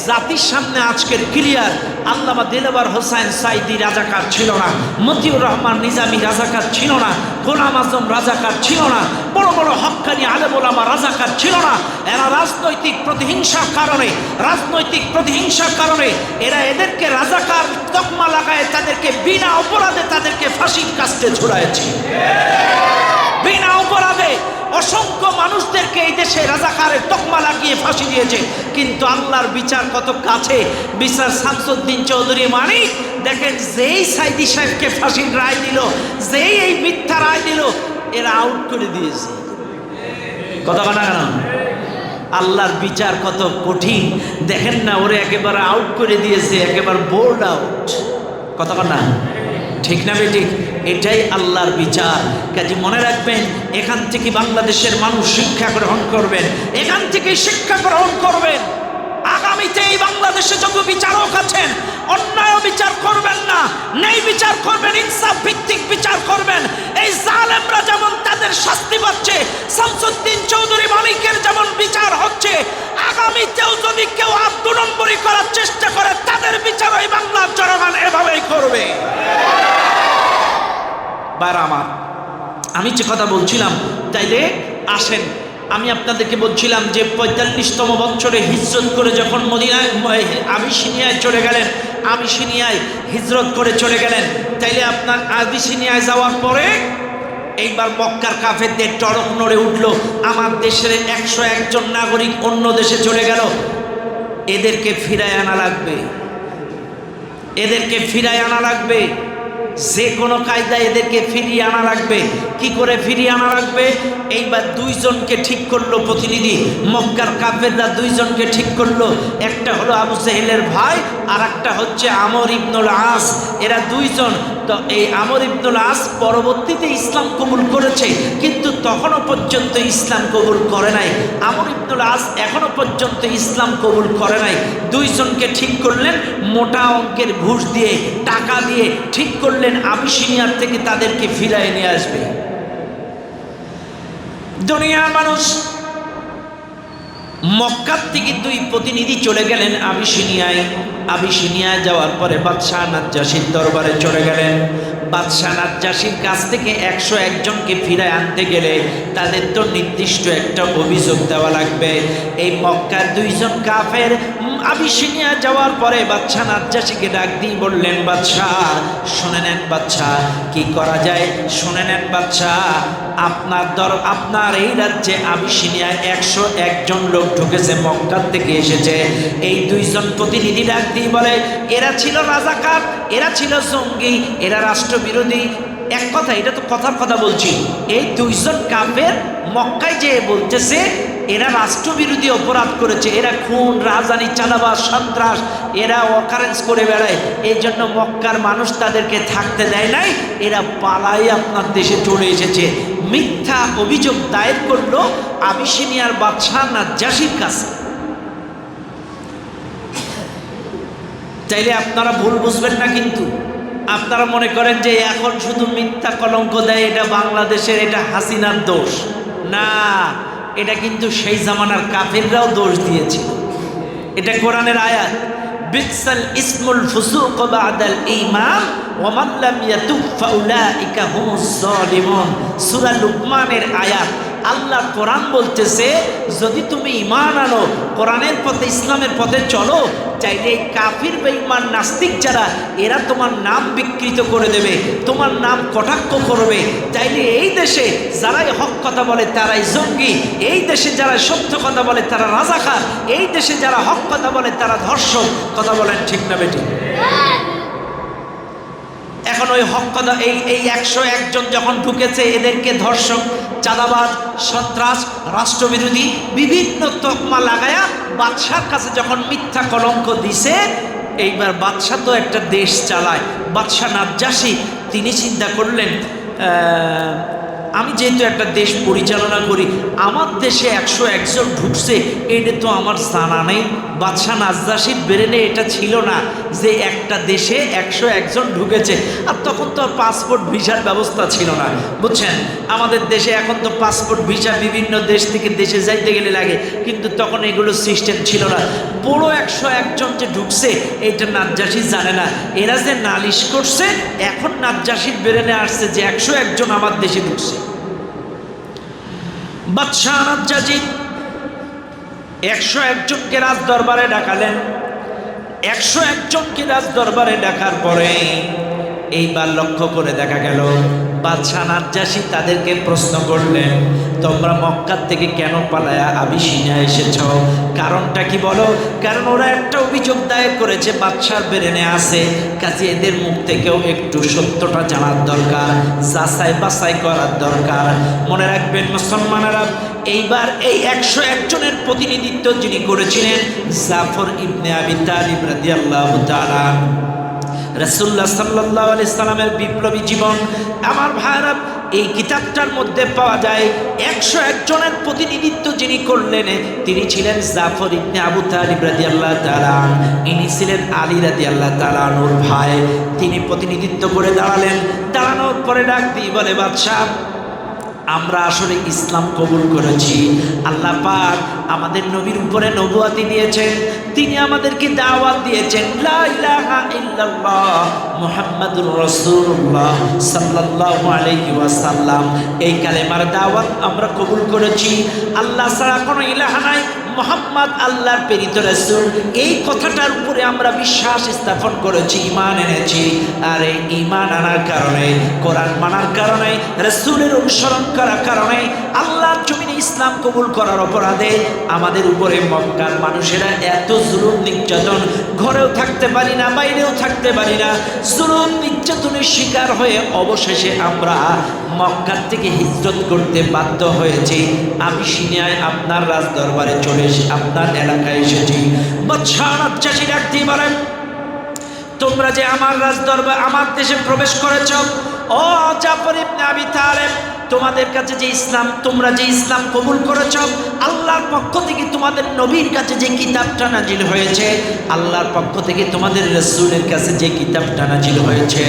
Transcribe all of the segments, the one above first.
জাতির সামনে আজকের ক্লিয়ার, আল্লামা দিলওয়ার হোসাইন সাইদি রাজাকার ছিল না, মতিউর রহমান নিজামী রাজাকার ছিল না, গোলাম আজম রাজাকার ছিল না, বড় বড় হক্কানি আলেম ওলামা রাজাকার ছিল না। এরা রাজনৈতিক প্রতিহিংসার কারণে এরা এদেরকে রাজাকার তকমা লাগায় তাদেরকে বিনা অপরাধে তাদেরকে ফাঁসির কাস্টে ঝুলাইছে। বিনা অপরাধে অসংখ্য মানুষদেরকে এই দেশে রাজাকারের তকমা লাগিয়ে ফাঁসি দিয়েছে। কিন্তু আল্লাহর বিচার কত কাছে। বিচার শামসুদ্দিন চৌধুরী মানিক দেখেন, যেই সাইদি সাহেবকে ফাঁসির রায় দিল, যেই এই মিথ্যা রায় দিল, এরা আউট করে দিয়েছে। কথা বলা কেন? আল্লাহর বিচার কত কঠিন দেখেন না, ওরে একেবারে আউট করে দিয়েছে, একেবারে বোর্ড আউট। কথা বলা ঠিক না বেঠিক? এটাই আল্লাহর বিচার। কাজে মনে রাখবেন, এখান থেকে বাংলাদেশের মানুষ শিক্ষা গ্রহণ করবেন, এখান থেকে শিক্ষা গ্রহণ করবেন। আগামীতে এই বাংলাদেশে যত বিচারক আছেন, অন্যায় বিচার করবেন না, ন্যায় বিচার করবেন, ইনসাফ ভিত্তিক বিচার করবেন। এই জালেমরা যেমন তাদের শাস্তি পাচ্ছে, শামসুদ্দিন চৌধুরী মানিকের যেমন বিচার হচ্ছে, আগামীতেও যদি কেউ 2 নম্বরই করার চেষ্টা করে, তাদের বিচার ওই বাংলার জনগণ এভাবেই করবে। বার আমার, আমি যে কথা বলছিলাম, তাইলে আসেন, আমি আপনাদেরকে বলছিলাম যে 45তম বছরে হিজরত করে যখন মদিনায় আবিসিনিয়ায় চলে গেলেন, আবিসিনিয়ায় হিজরত করে চলে গেলেন, তাইলে আপনার আবিসিনিয়ায় যাওয়ার পরে এইবার মক্কার কাফেরদের টড়ক নড়ে উঠল। আমার দেশের 101 জন নাগরিক অন্য দেশে চলে গেল, এদেরকে ফিরায় আনা লাগবে, এদেরকে ফিরায় আনা লাগবে, যে কোনো কায়দায় এদেরকে ফিরিয়ে আনা লাগবে। কি করে ফিরিয়ে আনা লাগবে? এইবার 2 জনকে ঠিক করলো প্রতিনিধি, মক্কার কাফেররা 2 জনকে ঠিক করলো। একটা হলো আবু জেহেলের ভাই, আর একটা হচ্ছে আমর ইবনুল আস। এরা 2 জন। তো এই আমর ইবনুল আস পরবর্তীতে ইসলাম কবুল করেছে, কিন্তু তখনও পর্যন্ত ইসলাম কবুল করে নাই। আমর ইবনুল আস এখনো পর্যন্ত ইসলাম কবুল করে নাই। 2 জনকে ঠিক করলেন, মোটা অঙ্কের ঘুষ দিয়ে, টাকা দিয়ে ঠিক করলেন আবিসিনিয়ার থেকে তাদেরকে ফিরায় নিয়ে আসবে। দুনিয়ার মানুষ, মক্কার থেকে 2 প্রতিনিধি চলে গেলেন আবিসিনিয়ায়। আবিসিনিয়ায় যাওয়ার পরে বাদশাহ নাজ্জাশীর দরবারে চলে গেলেন। বাদশাহ নাজ্জাশীর কাছ থেকে 101 জনকে ফিরায় আনতে গেলে তাদের তো নির্দিষ্ট একটা অভিযোগ দেওয়া লাগবে। এই মক্কার 2 জন কাফের আবিসিনিয়া যাওয়ার পরে বাদশাহ নাজ্জাশীকে ডাক দিয়ে বললেন, বাদশাহ শুনে নেন, বাদশাহ কি করা যায় শুনে নেন বাদশাহ, আপনার এই রাজ্যে আবিসিনিয়ায় 101 জন লোক ঢুকেছে, মক্কার থেকে এসেছে। এই 2 জন প্রতিনিধি ডাক দিয়ে বলে, এরা ছিল রাজাকার, এরা ছিল জঙ্গি, এরা রাষ্ট্রবিরোধী। এক কথা, এটা তো কথার কথা বলছি, এই 2 জন কাফের মক্কায় যেয়ে বলতেছে এরা রাষ্ট্রবিরোধী অপরাধ করেছে, এরা খুন, রাজধানী, চাঁদাবাজ, সন্ত্রাস, এরা অকারেন্স করে বেড়ায়, এই জন্য মক্কার মানুষ তাদেরকে থাকতে দেয় নাই, এরা পালাই আপনার দেশে চলে এসেছে। মিথ্যা অভিযোগ দায়ের করলো আবিসিনিয়ার বাদশাহ নাজ্জাশীর কাছে। চাইলে আপনারা ভুল বুঝবেন না, কিন্তু আপনারা মনে করেন যে এখন শুধু মিথ্যা কলঙ্ক দেয় এটা বাংলাদেশের, এটা হাসিনার দোষ না, এটা কিন্তু সেই জামানার কাফেররাও দোষ দিয়েছিল। এটা কোরআনের আয়াত, বিসাল ইসমুল ফুসুক বাদাল ঈমান ওয়া মান লাম ইয়াতুব ফাউলাইকা হুমুজ জালিমুন। সূরা লুকমানের আয়াত। আল্লাহ কোরআন বলতেছে, যদি তুমি ঈমান আনো, কোরআনের পথে, ইসলামের পথে চলো, চাইলে কাফির বেঈমান নাস্তিক যারা, এরা তোমার নাম বিকৃত করে দেবে, তোমার নাম কটাক্ষ করবে। চাইলে এই দেশে যারাই হক কথা বলে তারাই জঙ্গি, এই দেশে যারা সত্য কথা বলে তারা রাজাকার, এই দেশে যারা হক কথা বলে তারা ধর্ষক। কথা বলেন ঠিক না বেটি? এখন ওই হক কথা, এই 101 জন যখন ঢুকেছে, এদেরকে ধর্ষক, চাঁদাবাজ, সন্ত্রাস, রাষ্ট্রবিরোধী বিভিন্ন তকমা লাগায়া বাদশার কাছে যখন মিথ্যা কলঙ্ক দিছে, এইবার বাদশাহ তো একটা দেশ চালায়। বাদশাহ নাজ্জাশী তিনি চিন্তা করলেন, আমি যেহেতু একটা দেশ পরিচালনা করি, আমার দেশে 101 জন ঢুকছে, এটা তো আমার জানা নেই। বাদশাহ নাজ্জাশীর ব্রেনে এটা ছিল না যে একটা দেশে 101 জন ঢুকেছে। আর তখন তো পাসপোর্ট ভিসার ব্যবস্থা ছিল না, বুঝছেন। আমাদের দেশে এখন তো পাসপোর্ট ভিসা বিভিন্ন দেশ থেকে দেশে যাইতে গেলে লাগে, কিন্তু তখন এগুলো সিস্টেম ছিল না। পুরো 101 জন যে ঢুকছে এটা নাজ্জাশী জানে না। এরা যে নালিশ করছে, এখন নাজ্জাশীর ব্রেনে আসছে যে 101 জন আমার দেশে ঢুকছে। বাদশাহ নাজ্জাশী 101 জনকে রাজ দরবারে ডাকালেন। 101 জনকে রাজ দরবারে ডাকার পরে এইবার লক্ষ্য করে দেখা গেল বাদশাহ নাজ্জাশী তাদেরকে প্রশ্ন করলেন, তোমরা মক্কা থেকে কেন পালায়া আবিসিনিয়া এসেছ? কারণটা কি বলো? কারণ ওরা একটা অভিযোগ দায়ের করেছে বাদশার ব্রেনে আছে, কাজে এদের মুখ থেকেও একটু সত্যটা জানার দরকার, যাচাই বাছাই করার দরকার। মনে রাখবেন মুসলমানেরা, এইবার এই 101 জনের প্রতিনিধিত্ব যিনি করেছিলেন জাফর ইবনে আবি তালিব রাদিয়াল্লাহু তাআলা। রাসূলুল্লাহ সাল্লাল্লাহু আলাইহি সাল্লামের বিপ্লবী জীবন আমার ভাইরা এই কিতাবটার মধ্যে পাওয়া যায়। 101 জনের প্রতিনিধিত্ব যিনি করলেন তিনি ছিলেন জাফর ইবনে আবু তালিব রাদিয়াল্লাহু তাআলা। ইনি ছিলেন আলী রাদিয়াল্লাহু তাআলা নূর ভাই। তিনি প্রতিনিধিত্ব করে দাঁড়ালেন। দাঁড়ানোর পরে ডাক দিয়ে বলে, বাদশাহ, আমরা আসলে ইসলাম কবুল করেছি। আল্লাহ পাক আমাদের নবীর উপরে নবুয়াতি দিয়েছেন, তিনি আমাদেরকে দাওয়াত দিয়েছেন লা ইলাহা ইল্লাল্লাহ মুহাম্মাদুর রাসূলুল্লাহ সাল্লাল্লাহু আলাইহি ওয়াসাল্লাম। এই কালেমার দাওয়াত আমরা কবুল করেছি। আল্লাহ ছাড়া কোনো ইলাহা নাই, মুহাম্মদ আল্লাহর প্রেরিত রাসূল। এই কথাটার উপরে আমরা বিশ্বাস স্থাপন করেছি, ঈমান এনেছি। আর এই ঈমান আনার কারণে, কোরআন মানার কারণে, রাসূলের অনুসরণ করার কারণে, আল্লাহর জমিনে ইসলাম কবুল করার অপরাধে আমাদের উপরে মক্কার মানুষেরা এত জুলুম নির্যাতন, ঘরেও থাকতে পারি না, বাইরেও থাকতে পারি না, জুলুম নির্যাতনের শিকার হয়ে অবশেষে আমরা মক্কা থেকে হিজরত করতে বাধ্য হয়েছি। আবিসিনিয়ায় আপনার রাজ দরবারে চলে এসে আপনার এলাকায় এসেছি। বাদশাহ নাজ্জাশী ডাক দিয়ে বলেন, তোমরা যে আমার রাজ দরবার আমার দেশে প্রবেশ করেছ, ও জাফর ইবনে আবি তালিব, তোমাদের কাছে যে ইসলাম, তোমরা যে ইসলাম কবুল করেছ, আল্লাহর পক্ষ থেকে তোমাদের নবীর কাছে যে কিতাবটা নাজিল হয়েছে, আল্লাহর পক্ষ থেকে তোমাদের রাসূলের কাছে যে কিতাবটা নাজিল হয়েছে,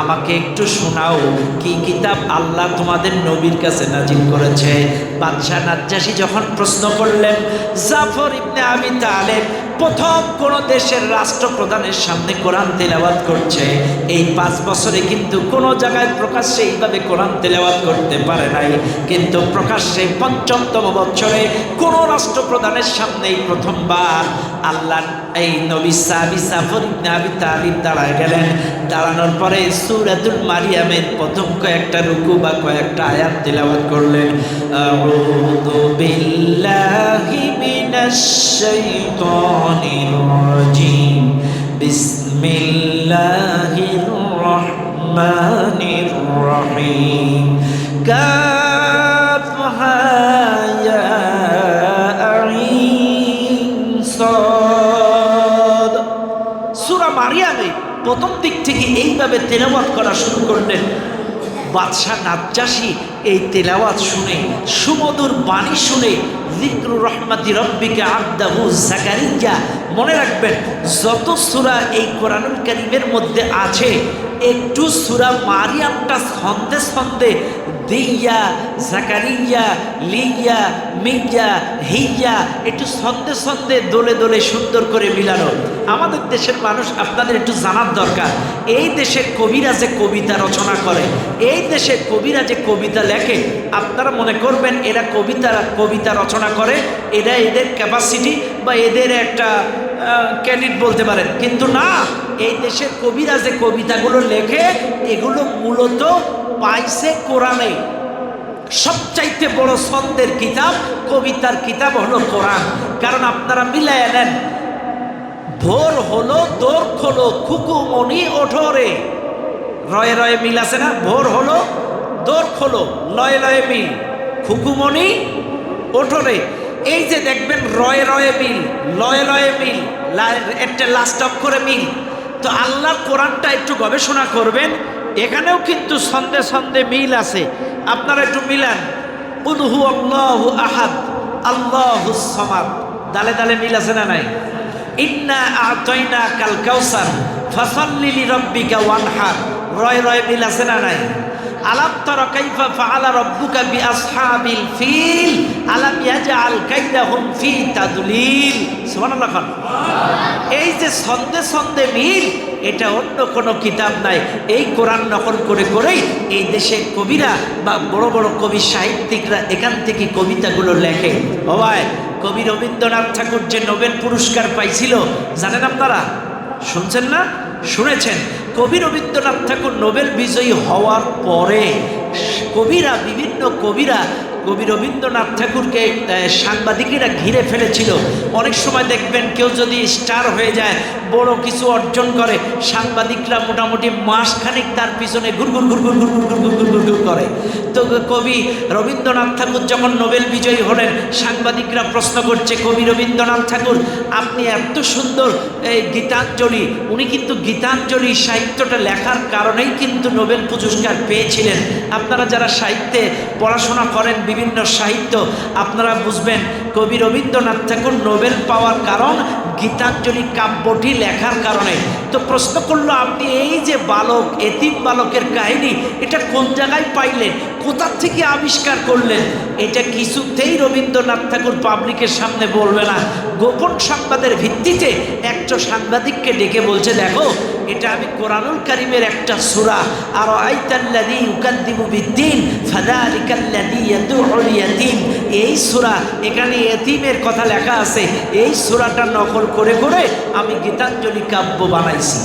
আমাকে একটু শোনাও কি কিতাব আল্লাহ তোমাদের নবীর কাছে নাজিল করেছে। বাদশাহ নাজ্জাশী যখন প্রশ্ন করলেন, জাফর ইবনে আবি তালিব প্রথম কোন দেশের রাষ্ট্রপ্রধানের সামনে কোরআন তেলাওয়াত করছে, এই 5 বছরে কিন্তু কোনো জায়গায় প্রকাশ্যে এইভাবে কোরআন তেলাওয়াত করতে পারে নাই, কিন্তু প্রকাশ্যে ৫ম বছরে কোন রাষ্ট্রপ্রধানের সামনেই প্রথমবার আল্লাহ এই নবী সাহাবী জাফর ইবনে আবি তালিব দাঁড়ায় গেলেন। দাঁড়ানোর পরে সূরাতুল মারিয়ামের প্রথম কয়েকটা রুকু বা কয়েকটা আয়াত তেলাওয়াত করলেন। আউযু বিল্লাহি মিনাশ শাইতানির রাজিম, বিসমিল্লাহির রাহমানির রহিম, কাফ হা ইয়া আইন সাদ। সূরা মারিয়ামে প্রথম দিক থেকে এইভাবে তেলাওয়াত করা শুরু করলেন। বাদশাহ নাজ্জাশী এই তেলাওয়াত শুনে, সুমধুর বাণী শুনে, যিকরু রহমাতি রব্বিকা আবদাহু জাকারিয়া, মনে রাখবেন যত সূরা এই কোরআনুল কারীমের মধ্যে আছে, একটু সূরা মারিয়ামটা ছন্দে ছন্দে দিয়া, জাকারিয়া, লিয়া, মিয়া, হিয়া, একটু ছন্দে ছন্দে দোলে দোলে সুন্দর করে মিলানো। আমাদের দেশের মানুষ, আপনাদের একটু জানার দরকার, এই দেশের কবিরা যে কবিতা রচনা করে, এই দেশের কবিরা যে কবিতা লেখে, আপনারা মনে করবেন এরা কবিতা রচনা করে, এরা এদের ক্যাপাসিটি বা এদের একটা ক্রেডিট বলতে পারেন, কিন্তু না, এই দেশের কবিরা যে কবিতাগুলো লেখে, এগুলো মূলত পাইছে কোরআনে। সবচাইতে বড় ছন্দের কিতাব, কবিতার কিতাব হলো কোরআন। কারণ আপনারা মিলাইয়া নেন, ভোর হলো দোর খোলো খুকুমণি ওঠরে, রয়ে রয়ে মিল আছে না? ভোর হলো দোর খোলো, লয়ে লয়ে মিল, খুকুমণি ওঠরে। এই যে দেখবেন রয়ে রয়ে মিল, লয়ে লয়ে মিল, একটা লাস্ট অফ করে মিল। তো আল্লাহ কোরআনটা একটু গবেষণা করবেন, এখানেও কিন্তু ছন্দে ছন্দে মিল আছে, আপনারা একটু মিলান, কুল হু আল্লাহু আহাদ আল্লাহুস সামাদ, দালে দালে মিল আছে না নাই? ইন্না আ'তাইনা কাল কাউসার ফাসাল্লি লিরাব্বিকা ওয়ানহার, রয় রয় মিল আছে না নাই? আলাম তারা কাইফা ফাআলা রাব্বুকা বিআসহাবিল ফিল আলাম ইয়াজআল কাইদাহুম ফি তাদলিল। সুবহানাল্লাহ। এই যে ছন্দে ছন্দে মিল, এটা অন্য কোনো কিতাব নাই। এই কোরআন নকল করে করেই এই দেশের কবিরা বা বড় বড় কবি সাহিত্যিকরা এখান থেকে কবিতাগুলো লেখে। বাবাই, কবি রবীন্দ্রনাথ ঠাকুর যে নোবেল পুরস্কার পাইছিল জানেন আপনারা? শুনছেন না? শুনেছেন? কবি রবীন্দ্রনাথ ঠাকুর নোবেল বিজয়ী হওয়ার পরে বিভিন্ন কবিরা কবি রবীন্দ্রনাথ ঠাকুরকে সাংবাদিকেরা ঘিরে ফেলেছিল। অনেক সময় দেখবেন কেউ যদি স্টার হয়ে যায়, বড় কিছু অর্জন করে, সাংবাদিকরা মোটামুটি মাসখানেক তার পিছনে ঘুরঘুর ঘুরঘুর ঘুরঘুর ঘুরঘুর ঘুরঘুর করে। তো কবি রবীন্দ্রনাথ ঠাকুর যখন নোবেল বিজয়ী হলেন, সাংবাদিকরা প্রশ্ন করছে, কবি রবীন্দ্রনাথ ঠাকুর আপনি এত সুন্দর এই গীতাঞ্জলি, উনি কিন্তু গীতাঞ্জলি সাহিত্যটা লেখার কারণেই কিন্তু নোবেল পুরস্কার পেয়েছিলেন। আপনারা যারা সাহিত্যে পড়াশোনা করেন, বিভিন্ন সাহিত্য, আপনারা বুঝবেন কবি রবীন্দ্রনাথ ঠাকুর নোবেল পাওয়ার কারণ গীতাঞ্জলি কাব্যটি লেখার কারণে। তো প্রশ্ন করলো, আপনি এই যে বালক, এতিম বালকের কাহিনী, এটা কোন জায়গায় পাইলেন, কোথা থেকে আবিষ্কার করলেন? এটা কিছুতেই রবীন্দ্রনাথ ঠাকুর পাবলিকের সামনে বলবে না। গোপন সংবাদের ভিত্তিতে একটা সাংবাদিককে ডেকে বলছে, দেখো এটা আমি কোরআনুল কারীমের একটা সূরা, আর আইতাল্লাযী ইউকাদ্দিবু বিদ্দীন ফাযালিকাল্লাযী ইয়াদউল ইয়াতীম, এই সূরা, এখানে এতিমের কথা লেখা আছে। এই সূরাটা নকল করে করে আমি গীতাঞ্জলি কাব্য বানাইছি।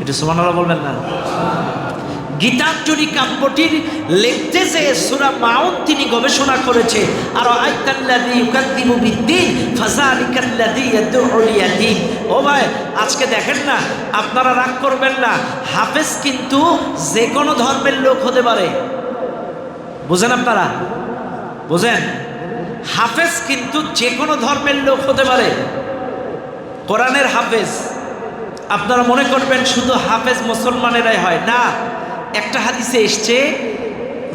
এটা সুবহানাল্লাহ বলবেন না? গীতাঞ্জলি কাব্যটির লিখতে যে সূরা মাউন তিনি গবেষণা করেছে, আর আইতাল্লাযী ইউকাদ্দিবু বিদ্দীন ফাযালিকাল্লাযী ইয়াদউল ইয়াতীম। ও ভাই, আজকে দেখেন না, আপনারা রাগ করবেন না, হাফেজ কিন্তু যে কোনো ধর্মের লোক হতে পারে। বুঝেন আপনারা? বুঝেন? হাফেজ কিন্তু যে কোনো ধর্মের লোক হতে পারে। কোরআনের হাফেজ। আপনারা মনে করবেন শুধু হাফেজ মুসলমানেরাই হয় না। একটা হাদিসে এসছে,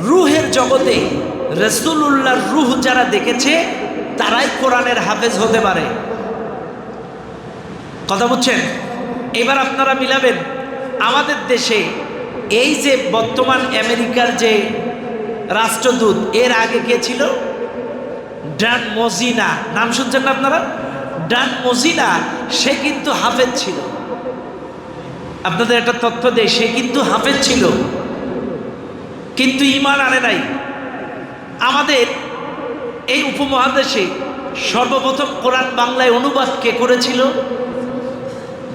রুহের জগতে রাসূলুল্লাহর রুহ যারা দেখেছে তারাই কোরআনের হাফেজ হতে পারে। কথা বুঝছেন? এবার আপনারা মিলাবেন, আমাদের দেশে এই যে বর্তমান আমেরিকার যে রাষ্ট্রদূত, এর আগে কে ছিল? ডান মজিনা, নাম শুনছেন না আপনারা? ডান মজিনা, সে কিন্তু হাফেজ ছিল। আপনাদের একটা তথ্য দেয়, সে কিন্তু হাফেজ ছিল, কিন্তু ঈমান আনে নাই। আমাদের এই উপমহাদেশে সর্বপ্রথম কোরআন বাংলায় অনুবাদ কে করেছিল?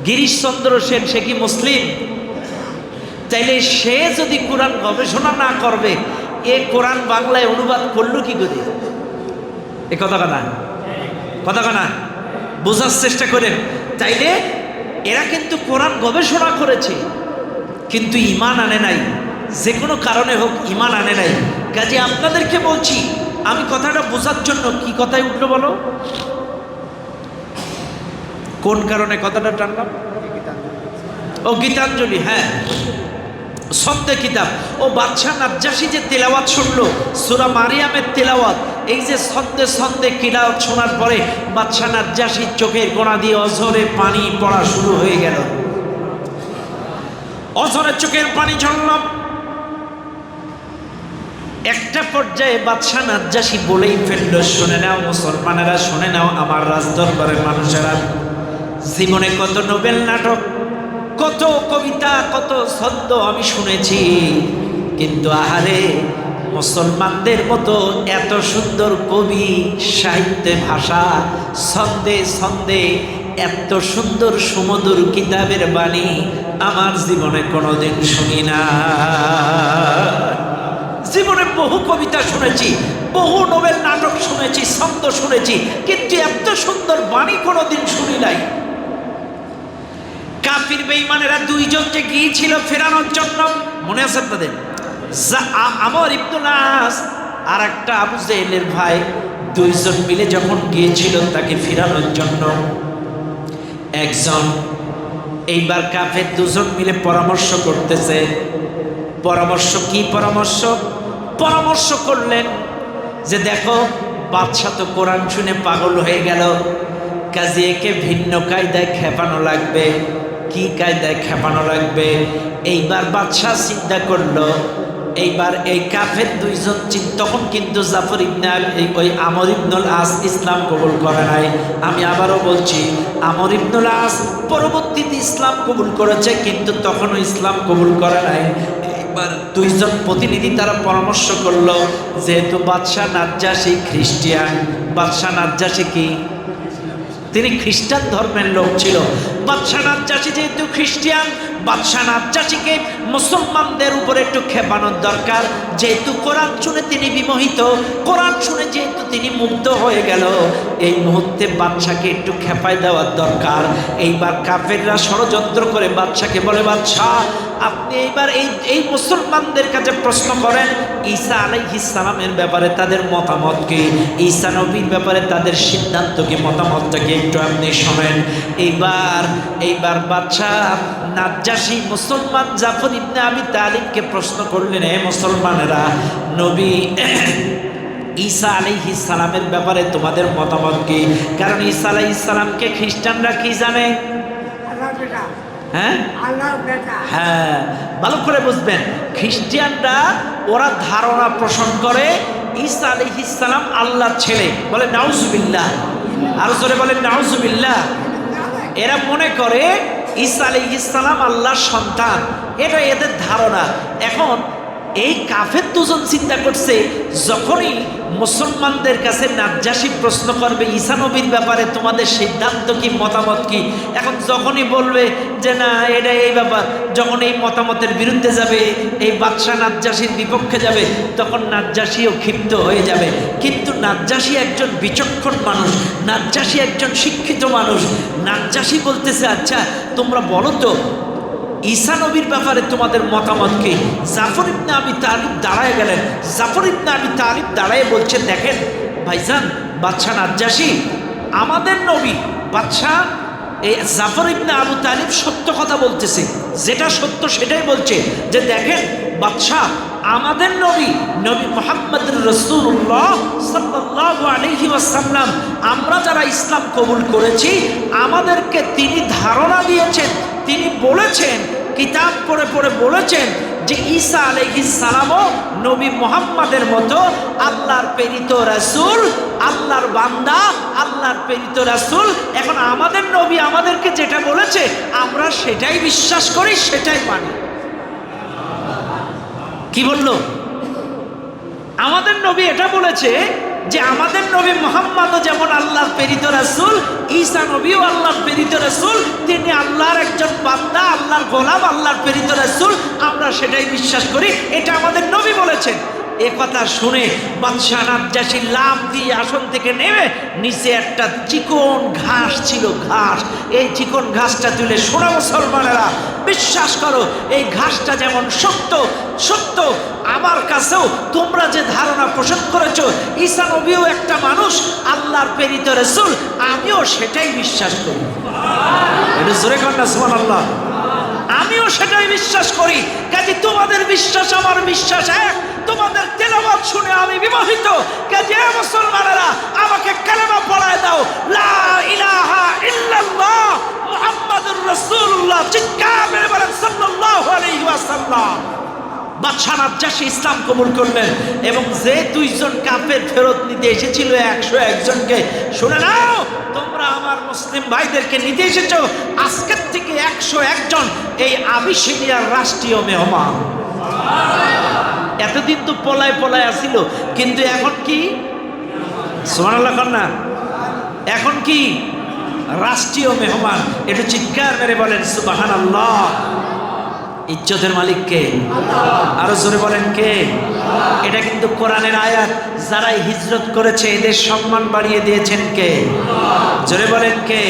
গিরিশচন্দ্র সেন। সে কি মুসলিম? তাইলে সে যদি কোরআন গবেষণা না করবে, এ কোরআন বাংলায় অনুবাদ করলো কি করে? এ কথা না, বোঝার চেষ্টা করেন। তাইলে এরা কিন্তু কোরআন গবেষণা করেছে, কিন্তু ঈমান আনে নাই। যে কোনো কারণে হোক ঈমান আনে নাই। কাজে আপনাদেরকে বলছি, আমি কথাটা বোঝার জন্য, কি কথায় উঠলো বলো? কোন কারণে কথাটা টানলাম? ও গীতাঞ্জলি, হ্যাঁ, ছন্দে কিতাব। ও বাদশাহ নাজ্জাশী যে তেলাওয়াত শুনলো, সূরা মারিয়ামের তেলাওয়াত, এই যে ছন্দে ছন্দে কিরাত শোনার পরে বাদশাহ নাজ্জাশীর চোখের কোণা দিয়ে অঝরে পানি পড়া শুরু হয়ে গেল। অঝরে চোখের পানি ঝরল। একটা পর্যায়ে বাদশাহ নাজ্জাশী বলেই ফেলল, শুনে নাও মুসলমানেরা, শুনে নাও আমার রাজদরবারের মানুষেরা, জীবনে কত নোবেল নাটক, কত কবিতা, কত ছন্দ আমি শুনেছি, কিন্তু আহারে মুসলমানদের মতো এত সুন্দর কবি, সাহিত্যে, ভাষা, ছন্দে ছন্দে এত সুন্দর সুমধুর কিতাবের বাণী আমার জীবনে কোনোদিন শুনি না। জীবনে বহু কবিতা শুনেছি, বহু নোবেল নাটক শুনেছি, ছন্দ শুনেছি, কিন্তু এত সুন্দর বাণী কোনোদিন শুনি নাই। কাফির বেঈমানেরা দুইজন যে গিয়েছিল ফেরানোর জন্য, মনে আছে আপনাদের? আমর ইবনুল আস আর একটা আবু জেহেলের ভাই, দুইজন মিলে যখন গিয়েছিল তাকে ফেরানোর জন্য, একজন, এইবার কাফের দুজন মিলে পরামর্শ করতেছে, পরামর্শ কি পরামর্শ? পরামর্শ করলেন যে দেখো বাদশা তো কোরআন শুনে পাগল হয়ে গেল, কাজে একে ভিন্ন কায়দায় খেপানো লাগবে। কি কায়দায় খেপানো লাগবে? এইবার বাদশা চিন্তা করলো, এইবার এই কাফের দুইজন তখন কিন্তু জাফর ইবনে ওই আমর ইবনুল আস ইসলাম কবুল করে নাই। আমি আবারও বলছি, আমর ইবনুল আস পরবর্তীতে ইসলাম কবুল করেছে, কিন্তু তখনও ইসলাম কবুল করে নাই। এবার দুইজন প্রতিনিধি তারা পরামর্শ করলো, যেহেতু বাদশাহ নাজ্জাশী খ্রিস্টিয়ান, বাদশাহ নাজ্জাশী কি তিনি খ্রিস্টান ধর্মের লোক ছিল, বাদশাহ নাজ্জাশী যেহেতু খ্রিস্টিয়ান, বাদশাহ নাজ্জাশীকে মুসলমানদের উপরে একটু খেপানোর দরকার। যেহেতু কোরআন শুনে তিনি বিমোহিত, কোরআন শুনে যেহেতু তিনি মুগ্ধ হয়ে গেল, এই মুহূর্তে বাদশাকে একটু খেপায় দেওয়ার দরকার। এইবার কাফেররা ষড়যন্ত্র করে বাদশাকে বলে, বাদশাহ আপনি এইবার এই মুসলমানদের কাছে প্রশ্ন করেন ঈসা আলাইহিস সালামের ব্যাপারে তাদের মতামত কি, ঈসা নবীর ব্যাপারে তাদের সিদ্ধান্ত কি, মতামতটাকে একটু আপনি শোনেন। এইবার বাদশাহ নাজ্জাশী মুসলমান জাফর ইবনে আবি তালিবকে প্রশ্ন করলেন, হে মুসলমানেরা, নবী ঈসা আলাইহিস সালামের ব্যাপারে তোমাদের মতামত কি? কারণ ঈসা আলাইহিস সালামকে খ্রিস্টানরা কি জানে? হ্যাঁ হ্যাঁ, ভালো করে বুঝবেন। খ্রিস্টানরা ওরা ধারণা পোষণ করে ঈসা আলাইহিস সালাম আল্লাহর ছেলে, বলে নাউজুবিল্লাহ, আরো জোরে বলেন নাউজুবিল্লাহ। এরা মনে করে ঈসা আলাইহিস সালাম আল্লাহর সন্তান, এটা এদের ধারণা। এখন এই কাফের দুজন চিন্তা করছে, যখনই মুসলমানদের কাছে নাজ্জাশী প্রশ্ন করবে ঈসা নবীর ব্যাপারে তোমাদের সিদ্ধান্ত কি, মতামত কি, এখন যখনই বলবে যে না এটা এই ব্যাপার, যখন এই মতামতের বিরুদ্ধে যাবে, এই বাদশাহ নাজ্জাশীর বিপক্ষে যাবে, তখন নাজ্জাশীও ক্ষিপ্ত হয়ে যাবে। কিন্তু নাজ্জাশী একজন বিচক্ষণ মানুষ, নাজ্জাশী একজন শিক্ষিত মানুষ। নাজ্জাশী বলতেছে, আচ্ছা তোমরা বলো তো ঈসা নবীর ব্যাপারে তোমাদের মতামত কি? জাফর ইবনে আবি তালিব দাঁড়ায় গেলেন। জাফর ইবনে আবি তালিব দাঁড়ায় বলছেন, দেখেন ভাইজান বাদশাহ নাজ্জাশী, আমাদের নবী বাদশাহ এই জাফর ইবনে আবু তালিব সত্য কথা বলতেছে, যেটা সত্য সেটাই বলছে, যে দেখেন বাদশাহ আমাদের নবী মুহাম্মদ রাসূলুল্লাহ সাল্লাল্লাহু আলাইহি ওয়াসাল্লাম, আমরা যারা ইসলাম কবুল করেছি আমাদেরকে তিনি ধারণা দিয়েছেন, তিনি বলেছেন, কিতাব পড়ে পড়ে বলেছেন যে ঈসা আলাইহিস সালামও নবী মুহাম্মাদের মতো আল্লাহর প্রেরিত রাসূল, আল্লাহর বান্দা, আল্লাহর প্রেরিত রাসূল। এখন আমাদের নবী আমাদেরকে যেটা বলেছে আমরা সেটাই বিশ্বাস করি, সেটাই মানি। কি বলল? আমাদের নবী এটা বলেছে যে আমাদের নবী মুহাম্মদও যেমন আল্লাহর প্রেরিত রাসূল, ঈসা নবীও আল্লাহর প্রেরিত রাসূল, তিনি আল্লাহর একজন বান্দা, আল্লাহর গোলাম, আল্লাহর প্রেরিত রাসূল, আমরা সেটাই বিশ্বাস করি, এটা আমাদের নবী বলেছেন। এ কথা শুনে বাদশাহ নাজ্জাশী লাফ দিয়ে আসন থেকে নেমে নিচে একটা চিকন ঘাস ছিল, ঘাস, এই চিকন ঘাসটা তুলে, শোনো মুসলমানেরা, বিশ্বাস করো এই ঘাসটা যেমন সত্য, সত্য আমার কাছেও তোমরা যে ধারণা পোষণ করেছো ঈসা নবীও একটা মানুষ, আল্লাহর প্রেরিত রাসূল, আমিও সেটাই বিশ্বাস করি। এটা জোরে কর না সুবহানাল্লাহ। আমিও সেটাই বিশ্বাস করি, কাজে তোমাদের বিশ্বাস আমার বিশ্বাস এক, তোমাদের তেলাওয়াত শুনে আমি বিমোহিত, কাজে মুসলমানেরা আমাকে কালেমা পড়ায় দাও, লা ইলাহা ইল্লাল্লাহ মুহাম্মাদুর রাসূলুল্লাহ, চিৎকার মেরে বলেন সাল্লাল্লাহু আলাইহি ওয়াসাল্লাম। বাদশাহ নাজ্জাশী ইসলাম কবুল করলেন, এবং যে দুইজন কাফের ফেরত নিতে এসেছিল 101 জনকে, শুনে নাও তোমরা আমার মুসলিম ভাইদেরকে নিতে এসেছো, আজকের থেকে 101 জন এই আবিসিনিয়ার রাষ্ট্রীয় মেহমান। এতদিন তো পলায় পলায় আসিল, কিন্তু এখন কি? সুবহানাল্লাহ কন্যা, এখন কি? রাষ্ট্রীয় মেহমান। একটু চিৎকার মেরে বলেন সুবহানাল্লাহ। ইজ্জতের মালিক কে? আরো জোরে বলেন কে? এটা কিন্তু কোরআনের আয়াত। যারাই হিজরত করেছে এদের সম্মান বাড়িয়ে দিয়েছেন কে? জোরে বলেন কে?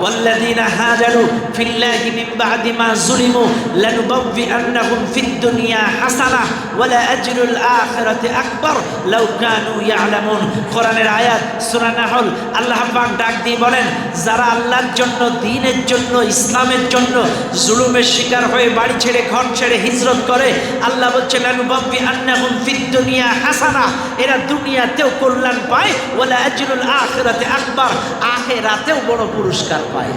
ওয়াল্লাযীনা হাজারু ফিল্লাহি মিন বা'দি মা যুলিমু লানুবাওবিআন্নাহুম ফিদ দুনিয়া হাসানাহ ওয়া লা আজরুল আখিরাতি আকবার লাউ কানু ইয়ালামুন। কোরআনের আয়াত সূরা নাহল। আল্লাহ পাক ডাক দিয়ে বলেন, যারা আল্লাহর জন্য, দ্বীনের জন্য, ইসলামের জন্য জুলুমের শিকার হয়ে বাড়ি ছেড়ে ঘর ছেড়ে হিজরত করে, আল্লাহ বলছেন লানুবাওবিআন্নাহুম ফিদ দুনিয়া হাসানাহ, এরা দুনিয়াতেও কল্যাণ পায়, ওয়া লা আজরুল আখিরাতি আকবার, আখিরাতেও বড় পুরস্কার পায়।